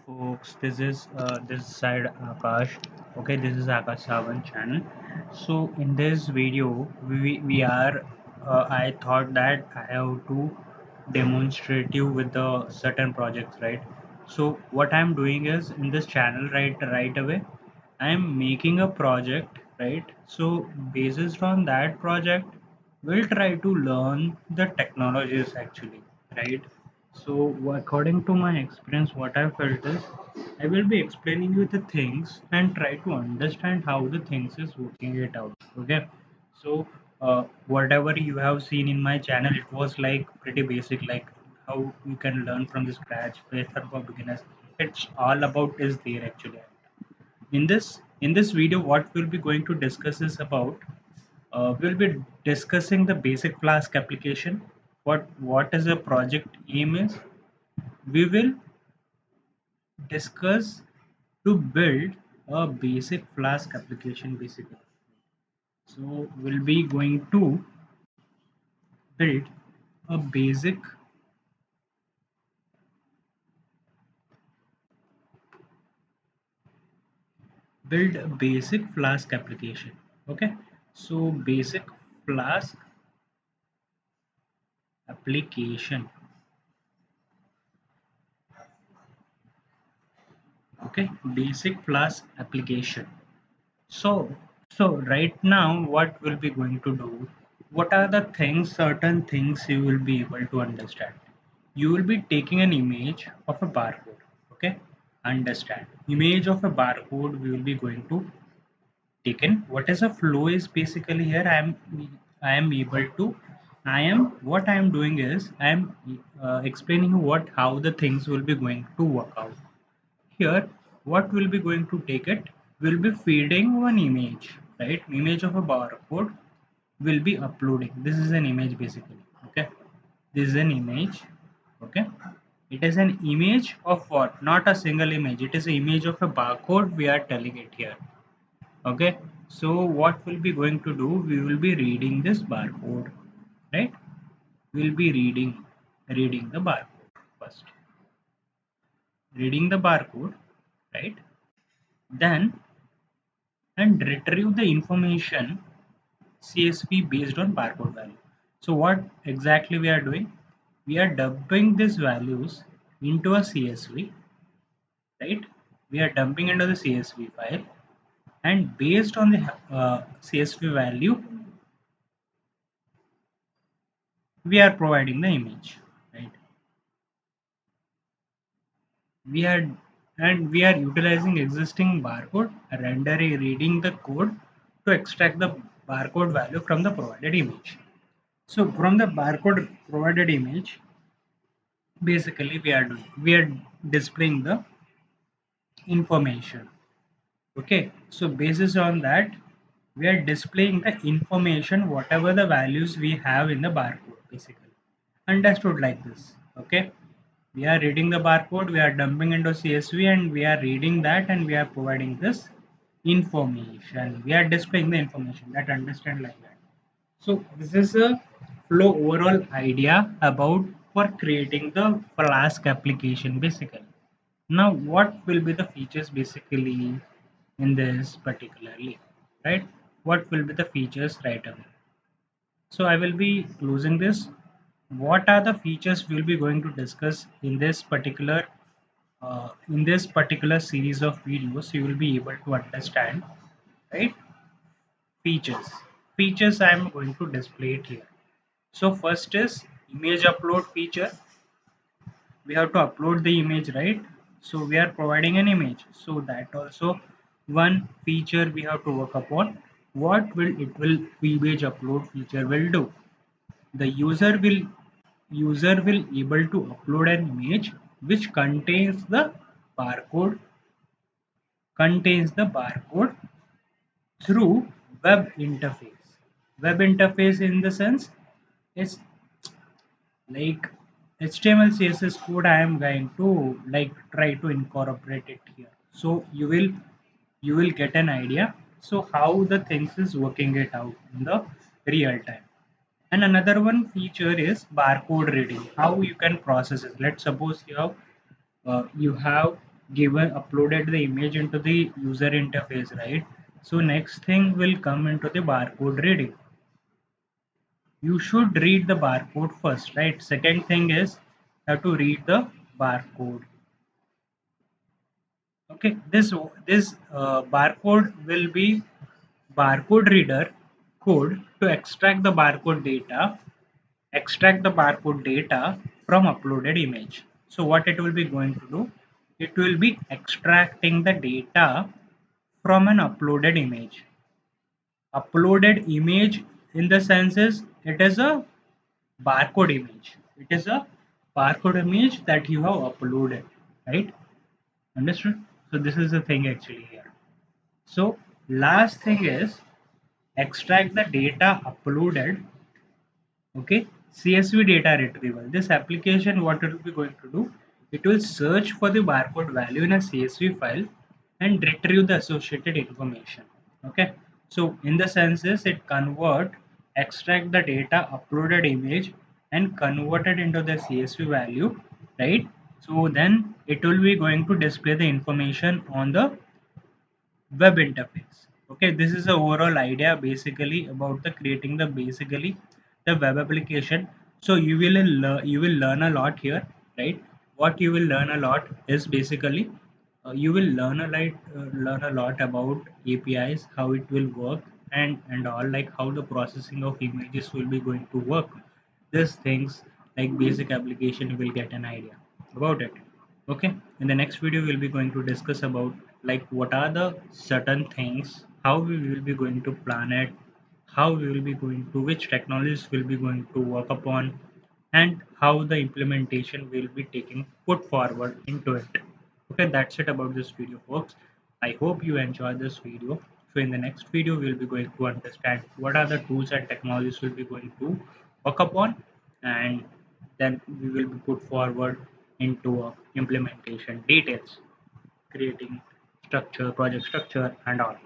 folks, this side Akash. Okay, this is Akash Savan channel. So in this video we are I thought that I have to demonstrate you with the certain projects, right? So what I'm doing is in this channel right away I'm making a project, right? So based on that project we'll try to learn the technologies actually, right? So according to my experience, what I felt is I will be explaining you the things and try to understand how the things is working it out. Okay. So whatever you have seen in my channel, it was like pretty basic, like how you can learn from the scratch, better for beginners. It's all about is there actually. In this video, what we'll be going to discuss is about we'll be discussing the basic Flask application. What is the project aim is. We will discuss to build a basic Flask application basically. So we'll be going to build a basic Flask application. Okay. So basic Flask application. Okay. Basic Flask application. So, so right now, what we'll be going to do? What are the things, certain things you will be able to understand? You will be taking an image of a barcode. Okay, understand. Image of a barcode. We will be going to take in. What is a flow is basically here. I am able to. I am what I am doing is I am explaining what how the things will be going to work out. Here, what will be going to take it? Will be feeding one image, right? Image of a barcode will be uploading. This is an image basically. Okay, this is an image. Okay, it is an image of what? Not a single image. It is an image of a barcode. We are telling it here. Okay, so what we'll be going to do? We will be reading this barcode, right? We'll be reading the barcode first. Reading the barcode, right? Then and retrieve the information CSV based on barcode value. So what exactly we are doing? We are dumping these values into a CSV, right? We are dumping into the CSV file, and based on the CSV value, we are providing the image, right? We are we are utilizing existing barcode, rendering reading the code to extract the barcode value from the provided image. So from the barcode provided image, basically we are displaying the information. Okay, so basis on that, we are displaying the information, whatever the values we have in the barcode, basically. Understood like this. Okay, we are reading the barcode, we are dumping into CSV, and we are reading that, and we are providing this information. We are displaying the information. That understand like that. So this is a flow overall idea about for creating the Flask application basically. Now what will be the features basically in this particularly, right? What will be the features right away? So I will be closing this. What are the features we'll be going to discuss in this particular series of videos? You will be able to understand, right? Features I am going to display it here. So first is image upload feature. We have to upload the image, right? So we are providing an image, so that also one feature we have to work upon. What will image upload feature will do? The user will able to upload an image which barcode contains the barcode through web interface. Web interface in the sense it's like HTML CSS code. I am going to like try to incorporate it here, so you will get an idea so how the things is working it out in the real time. And another one feature is barcode reading, how you can process it. Let's suppose you have given uploaded the image into the user interface, right? So next thing will come into the barcode reading. You should read the barcode first, right? Second thing is have to read the barcode. Okay, this barcode will be barcode reader code to extract the barcode data from uploaded image. So what it will be going to do, it will be extracting the data from an uploaded image. In the sense is it is a barcode image. It is a barcode image that you have uploaded, right? Understood? So this is the thing actually here. So last thing is extract the data uploaded. Okay, CSV data retrieval. This application, what it will be going to do, it will search for the barcode value in a CSV file and retrieve the associated information. Okay, so in the senses it extract the data uploaded image and convert it into the CSV value, right? So then it will be going to display the information on the web interface. Okay, this is the overall idea basically about the creating the basically the web application. So you will learn a lot here, right? What you will learn a lot is basically you will learn a lot about APIs, how it will work, and all, like how the processing of images will be going to work. These things, like basic application, you will get an idea about it. Okay, in the next video we'll be going to discuss about like what are the certain things, how we will be going to plan it, how we will be going to, which technologies will be going to work upon, and how the implementation will be taking put forward into it. Okay, that's it about this video, folks. I hope you enjoyed this video. So in the next video we'll be going to understand what are the tools and technologies we'll be going to work upon, and then we will be put forward into implementation details, creating structure, project structure, and all.